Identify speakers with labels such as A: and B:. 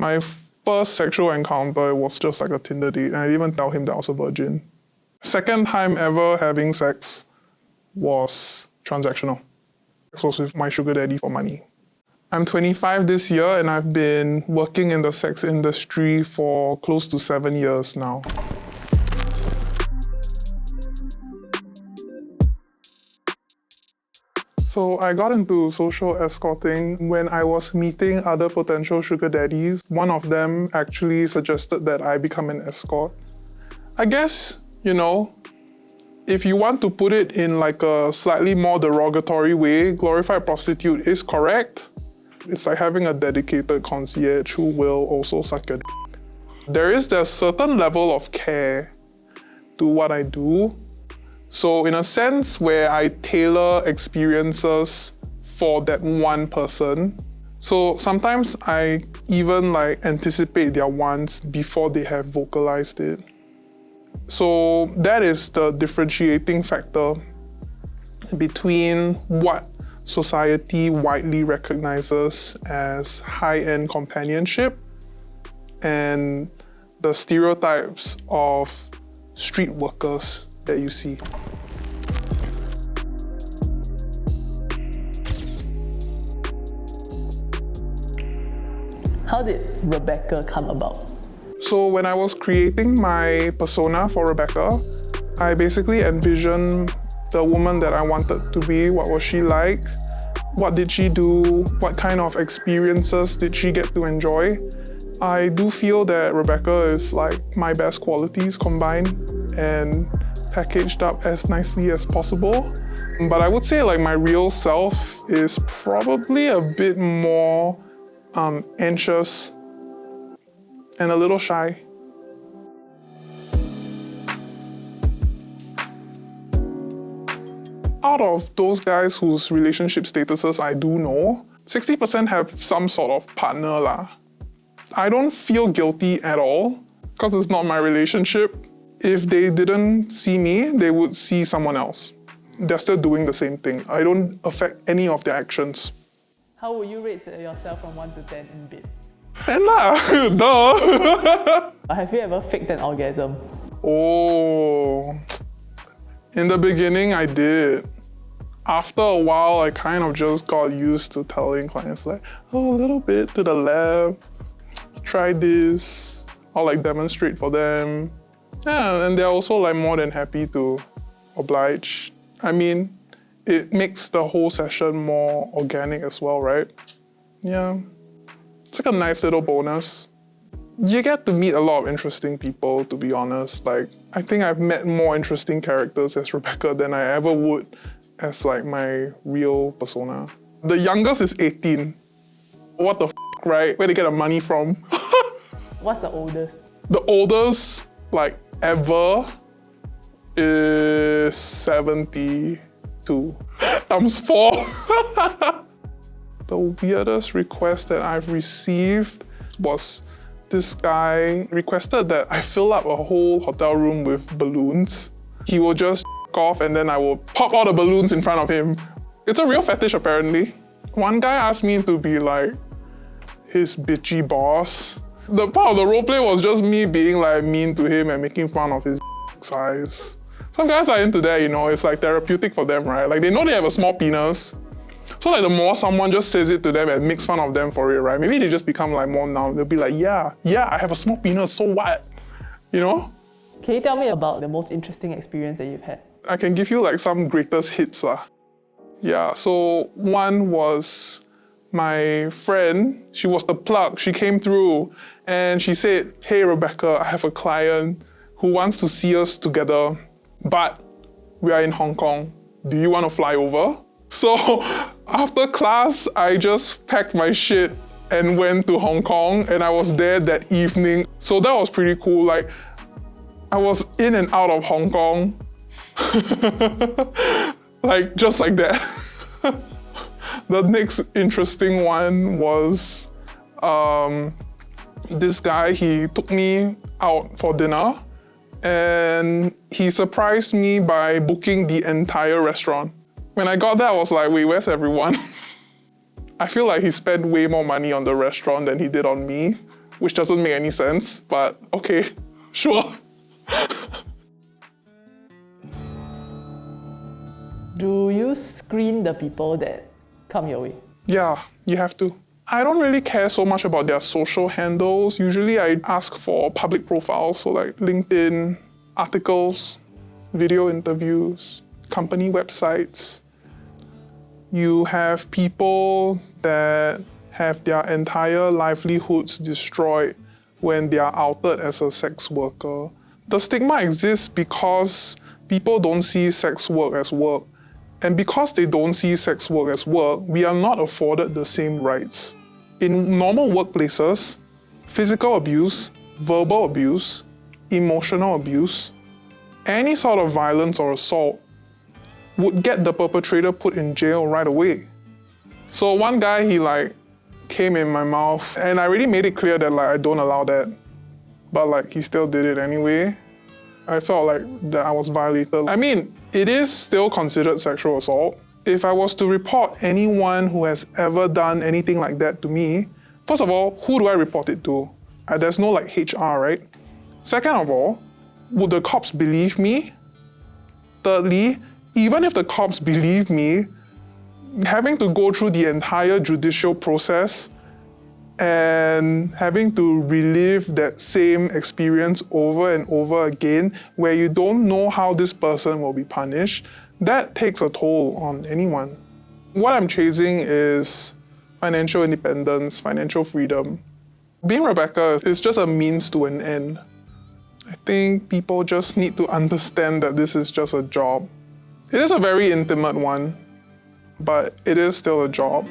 A: My first sexual encounter was just like a Tinder date, and I didn't even tell him that I was a virgin. Second time ever having sex was transactional. This was with my sugar daddy for money. I'm 25 this year, and I've been working in the sex industry for close to 7 years now. So I got into social escorting when I was meeting other potential sugar daddies. One of them actually suggested that I become an escort. I guess, if you want to put it in like a slightly more derogatory way, glorified prostitute is correct. It's like having a dedicated concierge who will also suck your dick. There is a certain level of care to what I do. So in a sense where I tailor experiences for that one person. So sometimes I even anticipate their wants before they have vocalized it. So that is the differentiating factor between what society widely recognizes as high-end companionship and the stereotypes of street workers that you see.
B: How did Rebecca come about?
A: So when I was creating my persona for Rebecca, I basically envisioned the woman that I wanted to be. What was she like? What did she do? What kind of experiences did she get to enjoy? I do feel that Rebecca is like my best qualities combined and packaged up as nicely as possible. But I would say my real self is probably a bit more anxious and a little shy. Out of those guys whose relationship statuses I do know, 60% have some sort of partner lah. I don't feel guilty at all because it's not my relationship. If they didn't see me, they would see someone else. They're still doing the same thing. I don't affect any of their actions.
B: How would you rate yourself from 1 to 10 in bed?
A: 10 lah, duh.
B: Have you ever faked an orgasm?
A: Oh, in the beginning I did. After a while, I kind of just got used to telling clients a little bit to the left, try this, or demonstrate for them. Yeah, and they're also more than happy to oblige. I mean, it makes the whole session more organic as well, right? Yeah, it's like a nice little bonus. You get to meet a lot of interesting people, to be honest. I think I've met more interesting characters as Rebecca than I ever would as my real persona. The youngest is 18. What the f, right? Where they get the money from?
B: What's the oldest?
A: The oldest, ever, is 72. Times 4. The weirdest request that I've received was this guy requested that I fill up a whole hotel room with balloons. He will just off and then I will pop all the balloons in front of him. It's a real fetish apparently. One guy asked me to be his bitchy boss. The part of the roleplay was just me being mean to him and making fun of his size. Some guys are into that, it's therapeutic for them, right? They know they have a small penis. So the more someone just says it to them and makes fun of them for it, right? Maybe they just become more now. They'll be yeah, I have a small penis, so what?
B: Can you tell me about the most interesting experience that you've had?
A: I can give you some greatest hits lah. Yeah, so one was my friend, she was the plug, she came through and she said, "Hey Rebecca, I have a client who wants to see us together, but we are in Hong Kong. Do you want to fly over?" So after class, I just packed my shit and went to Hong Kong and I was there that evening. So that was pretty cool. I was in and out of Hong Kong. Just like that. The next interesting one was this guy, he took me out for dinner and he surprised me by booking the entire restaurant. When I got there, I was like, wait, where's everyone? I feel like he spent way more money on the restaurant than he did on me. which doesn't make any sense, but okay, sure.
B: Do you screen the people that come your way?
A: Yeah, you have to. I don't really care so much about their social handles. Usually I ask for public profiles, so like LinkedIn, articles, video interviews, company websites. You have people that have their entire livelihoods destroyed when they are outed as a sex worker. The stigma exists because people don't see sex work as work. And because they don't see sex work as work, we are not afforded the same rights. In normal workplaces, physical abuse, verbal abuse, emotional abuse, any sort of violence or assault would get the perpetrator put in jail right away. So one guy, he came in my mouth and I already made it clear that I don't allow that. But he still did it anyway. I felt that I was violated. I mean, it is still considered sexual assault. If I was to report anyone who has ever done anything like that to me, first of all, who do I report it to? There's no HR, right? Second of all, would the cops believe me? Thirdly, even if the cops believe me, having to go through the entire judicial process and having to relive that same experience over and over again, where you don't know how this person will be punished, that takes a toll on anyone. What I'm chasing is financial independence, financial freedom. Being Rebecca is just a means to an end. I think people just need to understand that this is just a job. It is a very intimate one, but it is still a job.